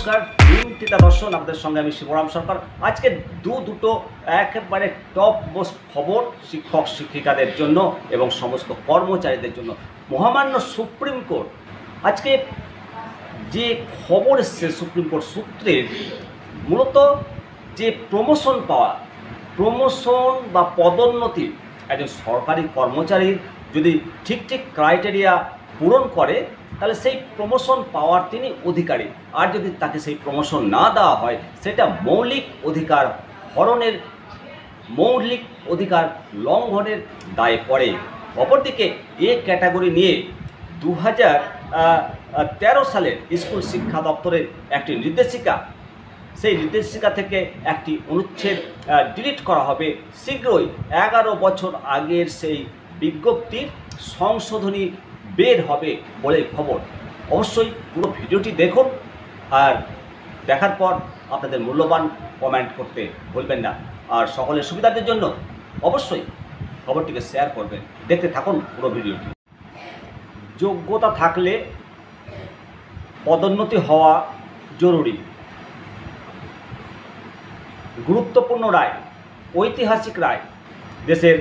নমস্কার, চিন্তিতা দর্শন, আপনাদের সঙ্গে আমি শিবরাম সরকার। আজকে দুটো একেবারে টপ মোস্ট খবর শিক্ষক শিক্ষিকাদের জন্য এবং সমস্ত কর্মচারীদের জন্য। মহামান্য সুপ্রিম কোর্ট আজকে যে খবর এসছে সুপ্রিম কোর্ট সূত্রের, মূলত যে প্রমোশন বা পদোন্নতি একজন সরকারি কর্মচারীর যদি ঠিক ক্রাইটেরিয়া পূরণ করে তাহলে সেই প্রমোশন পাওয়ার তিনি অধিকারী। আর যদি তাকে সেই প্রমোশন না দেওয়া হয় সেটা মৌলিক অধিকার হরণের, মৌলিক অধিকার লঙ্ঘনের দায়ে পড়ে। অপরদিকে এ ক্যাটাগরি নিয়ে 2013 সালের স্কুল শিক্ষা দপ্তরের একটি নির্দেশিকা, সেই নির্দেশিকা থেকে একটি অনুচ্ছেদ ডিলিট করা হবে শীঘ্রই। 11 বছর আগের সেই বিজ্ঞপ্তির সংশোধনী বের হবে বলে খবর। অবশ্যই পুরো ভিডিওটি দেখুন আর দেখার পর আপনাদের মূল্যবান কমেন্ট করতে ভুলবেন না। আর সকলের সুবিধার জন্য অবশ্যই খবরটিকে শেয়ার করবেন। দেখতে থাকুন পুরো ভিডিওটি। যোগ্যতা থাকলে পদোন্নতি হওয়া জরুরি, গুরুত্বপূর্ণ রায়, ঐতিহাসিক রায় দেশের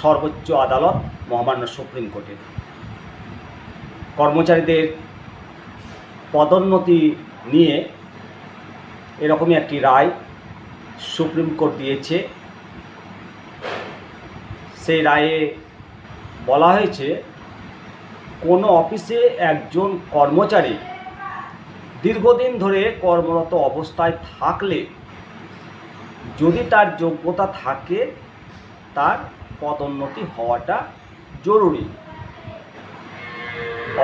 সর্বোচ্চ আদালত মহামান্য সুপ্রিম কোর্টের। কর্মচারীদের পদোন্নতি নিয়ে এরকমই একটি রায় সুপ্রিম কোর্ট দিয়েছে। সেই রায়ে বলা হয়েছে, কোনো অফিসে একজন কর্মচারী দীর্ঘদিন ধরে কর্মরত অবস্থায় থাকলে যদি তার যোগ্যতা থাকে তার পদোন্নতি হওয়াটা জরুরি।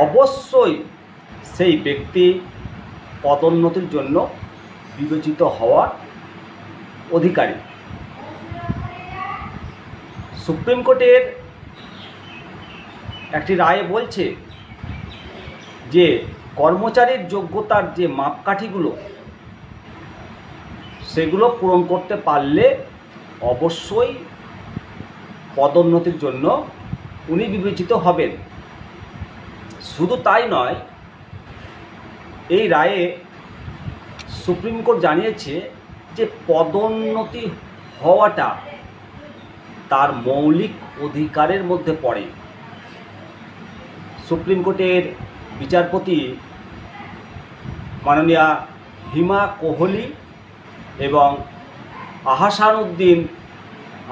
অবশ্যই সেই ব্যক্তি পদোন্নতির জন্য বিবেচিত হওয়ার অধিকারী। সুপ্রিম কোর্টের একটি রায়ে বলছে যে কর্মচারীর যোগ্যতার যে মাপকাঠিগুলো সেগুলো পূরণ করতে পারলে অবশ্যই পদোন্নতির জন্য উনি বিবেচিত হবেন। শুধু তাই নয়, এই রায়ে সুপ্রিম কোর্ট জানিয়েছে যে পদোন্নতি হওয়াটা তার মৌলিক অধিকারের মধ্যে পড়ে। সুপ্রিম কোর্টের বিচারপতি মাননীয়া হিমা কোহলি এবং আহসানুদ্দিন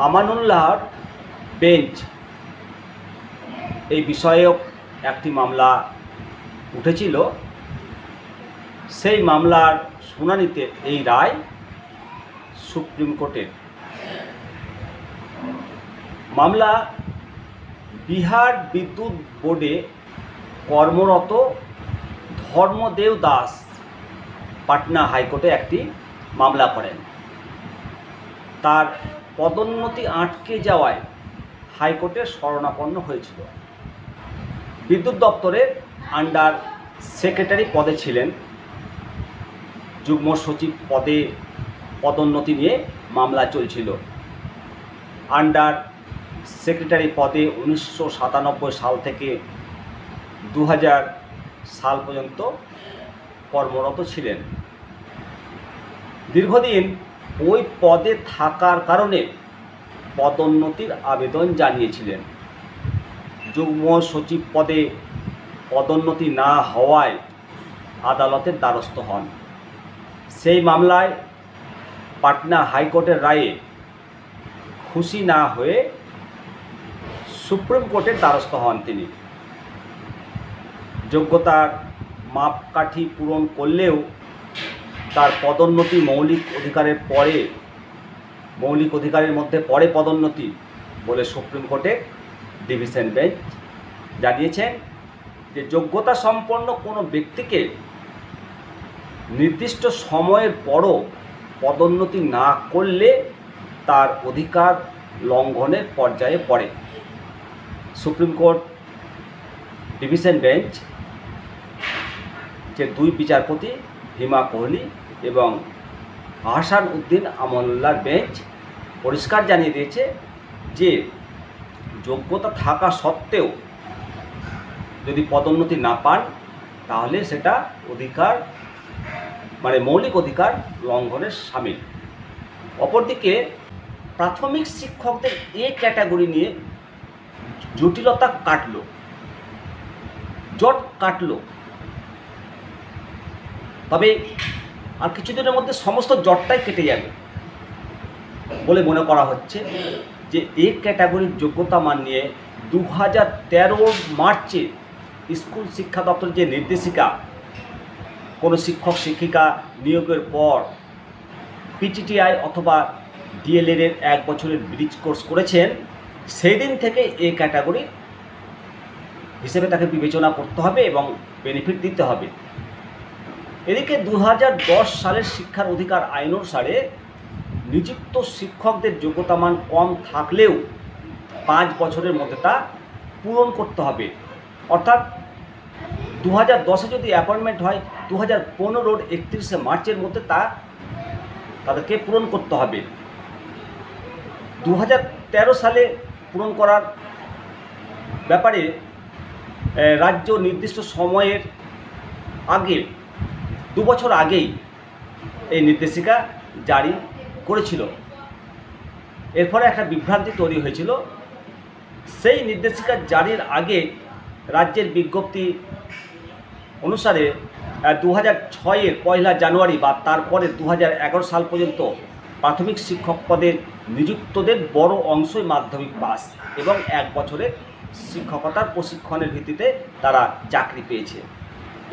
আমানুল্লাহর বেঞ্চ এই বিষয়েও একটি মামলা উঠেছিল। সেই মামলার শুনানিতে এই রায় সুপ্রিম কোর্টের। মামলা বিহার বিদ্যুৎ বোর্ডে কর্মরত ধর্মদেব দাস পাটনা হাইকোর্টে একটি মামলা করেন। তার পদোন্নতি আটকে যাওয়ায় হাইকোর্টে শরণাপন্ন হয়েছিল। বিদ্যুৎ দপ্তরের আন্ডার সেক্রেটারি পদে ছিলেন, যুগ্ম সচিব পদে পদোন্নতি নিয়ে মামলা চলছিল। আন্ডার সেক্রেটারি পদে 1997 সাল থেকে 2000 সাল পর্যন্ত কর্মরত ছিলেন। দীর্ঘদিন ওই পদে থাকার কারণে পদোন্নতির আবেদন জানিয়েছিলেন। যুগ্ম সচিব পদে পদোন্নতি না হওয়ায় আদালতের দ্বারস্থ হন। সেই মামলায় পাটনা হাইকোর্টের রায়ে খুশি না হয়ে সুপ্রিম কোর্টের দ্বারস্থ হন তিনি। যোগ্যতার মাপকাঠি পূরণ করলেও তার পদোন্নতি মৌলিক অধিকারের মধ্যে পড়ে পদোন্নতি বলে সুপ্রিম কোর্টের ডিভিশন বেঞ্চ জানিয়েছেন যে যোগ্যতা সম্পন্ন কোনো ব্যক্তিকে নির্দিষ্ট সময়ের পরও পদোন্নতি না করলে তার অধিকার লঙ্ঘনের পর্যায়ে পড়ে। সুপ্রিম কোর্ট ডিভিশন বেঞ্চ যে দুই বিচারপতি হিমা কোহলি এবং আহসানুদ্দিন আমানুল্লাহর বেঞ্চ পরিষ্কার জানিয়ে দিয়েছে যে যোগ্যতা থাকা সত্ত্বেও যদি পদোন্নতি না পান তাহলে সেটা অধিকার মানে মৌলিক অধিকার লঙ্ঘনের শামিল। অপরদিকে প্রাথমিক শিক্ষকদের এ ক্যাটাগরি নিয়ে জটিলতা কাটলো, জট কাটলো। তবে আর কিছুদিনের মধ্যে সমস্ত জটটাই কেটে যাবে বলে মনে করা হচ্ছে। যে এ ক্যাটাগরির যোগ্যতা মান নিয়ে 2013 মার্চে স্কুল শিক্ষা দপ্তরের যে নির্দেশিকা, কোনো শিক্ষক শিক্ষিকা নিয়োগের পর পিটিটিআই অথবা ডিএলএড এর 1 বছরের ব্রিজ কোর্স করেছেন, সেই দিন থেকে এ ক্যাটাগরি হিসেবে তাকে বিবেচনা করতে হবে এবং বেনিফিট দিতে হবে। এদিকে 2010 সালের শিক্ষার অধিকার আইন অনুসারে নিযুক্ত শিক্ষকদের যোগ্যতা মান কম থাকলেও 5 বছরের মধ্যে তা পূরণ করতে হবে। অর্থাৎ 2010-এ যদি অ্যাপয়েন্টমেন্ট হয়, 2015-র 31শে মার্চের মধ্যে তাদেরকে পূরণ করতে হবে। 2013 সালে পূরণ করার ব্যাপারে রাজ্য নির্দিষ্ট সময়ের আগে 2 বছর আগেই এই নির্দেশিকা জারি করেছিল। এর ফলে একটা বিভ্রান্তি তৈরি হয়েছিল। সেই নির্দেশিকা জারির আগে রাজ্যের বিজ্ঞপ্তি অনুসারে 2006-এর 1 জানুয়ারি বা তারপরে 2011 সাল পর্যন্ত প্রাথমিক শিক্ষক পদে নিযুক্তদের বড় অংশই মাধ্যমিক পাস এবং 1 বছরের শিক্ষকতার প্রশিক্ষণের ভিত্তিতে তারা চাকরি পেয়েছে।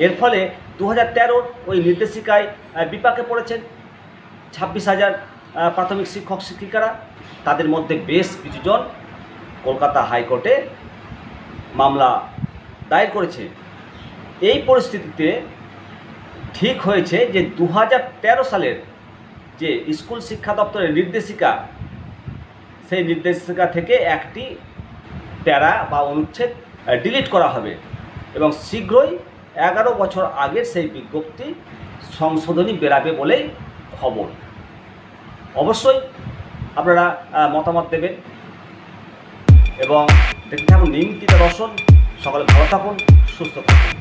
এর ফলে 2013-র ওই নির্দেশিকায় বিপাকে পড়েছেন 26,000 প্রাথমিক শিক্ষক শিক্ষিকারা। তাদের মধ্যে বেশ কিছুজন কলকাতা হাইকোর্টে মামলা দায়ের করেছে। এই পরিস্থিতিতে ঠিক হয়েছে যে 2013 সালের যে স্কুল শিক্ষা দপ্তরের নির্দেশিকা, সেই নির্দেশিকা থেকে একটি প্যারা বা অনুচ্ছেদ ডিলিট করা হবে এবং শীঘ্রই 11 বছর আগের সেই বিজ্ঞপ্তি সংশোধনী বেরাবে বলেই খবর। অবশ্যই আপনারা মতামত দেবেন এবং দেখতে থাকুন নিয়মিত দর্শন। সকলে ভালো থাকুন, সুস্থ থাকুন।